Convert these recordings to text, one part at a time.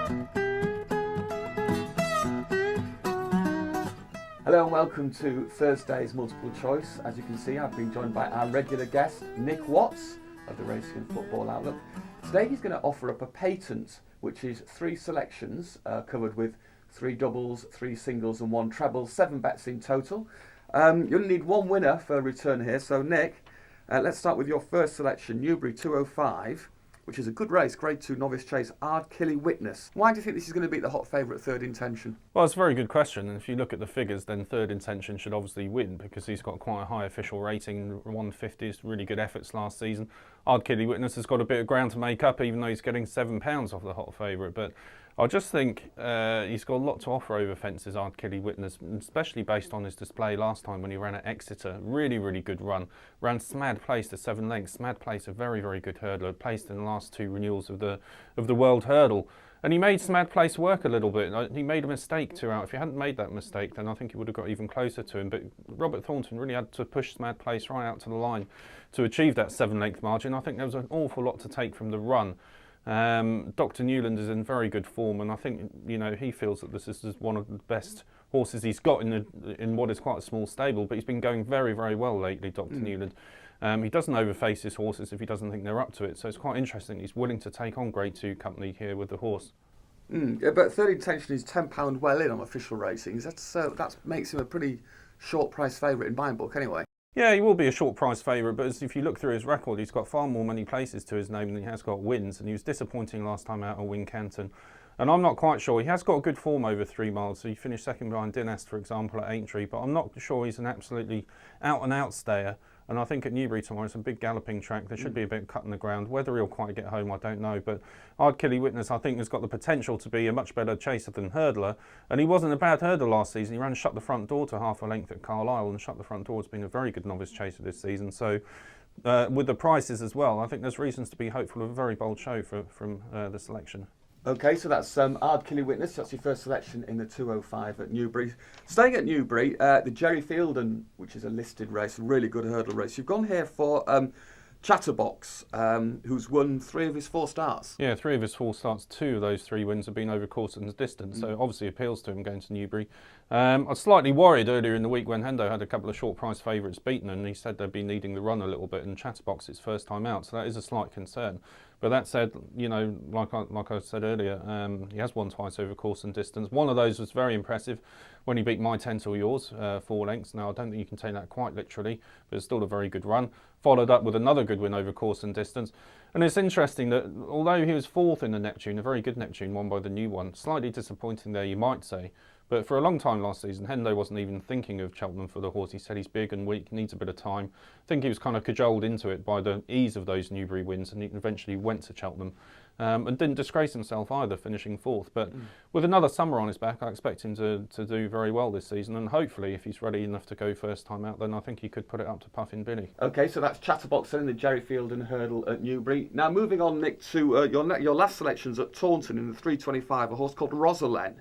Hello and welcome to Thursday's Multiple Choice. As you can see, I've been joined by our regular guest, Nick Watts of the Racing and Football Outlook. Today he's going to offer up a patent, which is 3 selections covered with 3 doubles, 3 singles and 1 treble, 7 bets in total. You'll need 1 winner for a return here. So Nick, let's start with your first selection, Newbury 205, which is a good race, Grade 2 novice chase, Ardkilly Witness. Why do you think this is going to beat the hot favourite Third Intention? Well, it's a very good question, and if you look at the figures, then Third Intention should obviously win because he's got quite a high official rating, 150s, really good efforts last season. Ardkilly Witness has got a bit of ground to make up, even though he's getting £7 off the hot favourite. But I just think he's got a lot to offer over fences, Ardkilly Witness, especially based on his display last time when he ran at Exeter. Really, really good run. Ran Smad Place to 7 lengths. Smad Place, a very, very good hurdler, placed in the last 2 renewals of the World Hurdle. And he made Smad Place work a little bit. He made a mistake 2 out. If he hadn't made that mistake, then I think he would have got even closer to him. But Robert Taunton really had to push Smad Place right out to the line to achieve that 7-length margin. I think there was an awful lot to take from the run. Dr. Newland is in very good form, and I think he feels that this is one of the best horses he's got in what is quite a small stable. But he's been going very, very well lately, Dr. Newland. He doesn't overface his horses if he doesn't think they're up to it. So it's quite interesting. He's willing to take on Grade 2 company here with the horse. Yeah, but Third Intention is £10 well in on official ratings. That makes him a pretty short price favourite in my book, anyway. Yeah, he will be a short price favourite, but if you look through his record, he's got far more many places to his name than he has got wins, and he was disappointing last time out at Wincanton. And I'm not quite sure. He has got good form over 3 miles, so he finished second behind Dinest, for example, at Aintree, but I'm not sure he's an absolutely out-and-out stayer. And I think at Newbury tomorrow, it's a big galloping track. There should be a bit of cut in the ground. Whether he'll quite get home, I don't know. But Ardkilly Witness, I think, has got the potential to be a much better chaser than hurdler. And he wasn't a bad hurdler last season. He ran Shut the Front Door to half a length at Carlisle, and Shut the Front Door has been a very good novice chaser this season. So with the prices as well, I think there's reasons to be hopeful of a very bold show from the selection. Okay, so that's Ardkilly Witness. That's your first selection in the 205 at Newbury. Staying at Newbury, the Jerry Fielden, which is a listed race, a really good hurdle race. You've gone here for Chatterbox, who's won 3 of his 4 starts. Yeah, 3 of his 4 starts. 2 of those 3 wins have been over course and distance, so obviously appeals to him going to Newbury. I was slightly worried earlier in the week when Hendo had a couple of short price favourites beaten, and he said they'd be needing the run a little bit, and Chatterbox his first time out, so that is a slight concern. But that said, like I said earlier, he has won twice over course and distance. One of those was very impressive when he beat My Tent or Yours, 4 lengths. Now, I don't think you can take that quite literally, but it's still a very good run. Followed up with another good win over course and distance. And it's interesting that although he was 4th in the Neptune, a very good Neptune, won by the new one, slightly disappointing there, you might say. But for a long time last season, Hendo wasn't even thinking of Cheltenham for the horse. He said he's big and weak, needs a bit of time. I think he was kind of cajoled into it by the ease of those Newbury wins, and he eventually went to Cheltenham. And didn't disgrace himself either, finishing 4th. But with another summer on his back, I expect him to do very well this season. And hopefully, if he's ready enough to go first time out, then I think he could put it up to Puffin Billy. Okay, so that's Chatterbox in the Jerry Fielden hurdle at Newbury. Now, moving on, Nick, to your last selections at Taunton in the 325, a horse called Rosalind.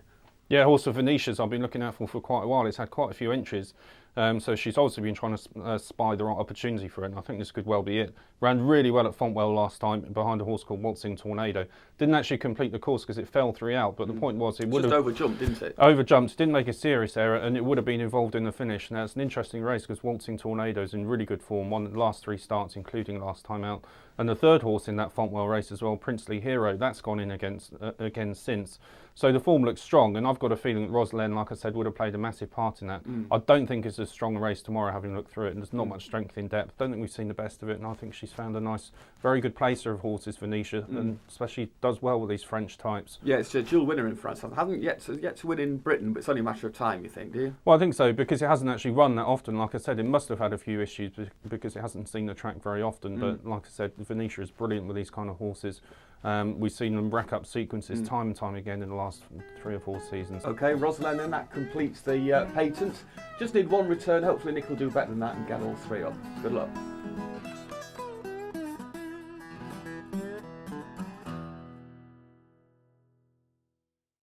Yeah, horse for Venetia's I've been looking out for quite a while. It's had quite a few entries. So she's obviously been trying to spy the right opportunity for it, and I think this could well be it. Ran really well at Fontwell last time behind a horse called Waltzing Tornado. Didn't actually complete the course because it fell 3 out, but the point was it would have... overjumped, didn't it? Overjumped, didn't make a serious error, and it would have been involved in the finish. Now, it's an interesting race because Waltzing Tornado's in really good form, won the last 3 starts, including last time out. And the third horse in that Fontwell race as well, Princely Hero, that's gone in again since. So the form looks strong, and I've got a feeling that Rosalind, like I said, would have played a massive part in that. I don't think it's a strong race tomorrow, having looked through it, and there's not much strength in depth. Don't think we've seen the best of it, and I think she's found a nice, very good placer of horses, Venetia, and especially does well with these French types. Yeah, it's a dual winner in France. I haven't yet to win in Britain, but it's only a matter of time, you think, do you? Well, I think so, because it hasn't actually run that often. Like I said, it must have had a few issues because it hasn't seen the track very often, but like I said, Venetia is brilliant with these kind of horses. We've seen them rack up sequences time and time again in the last 3 or 4 seasons. Okay, Rosalind, then that completes the patent. Just need 1 return. Hopefully Nick will do better than that and get all 3 up. Good luck.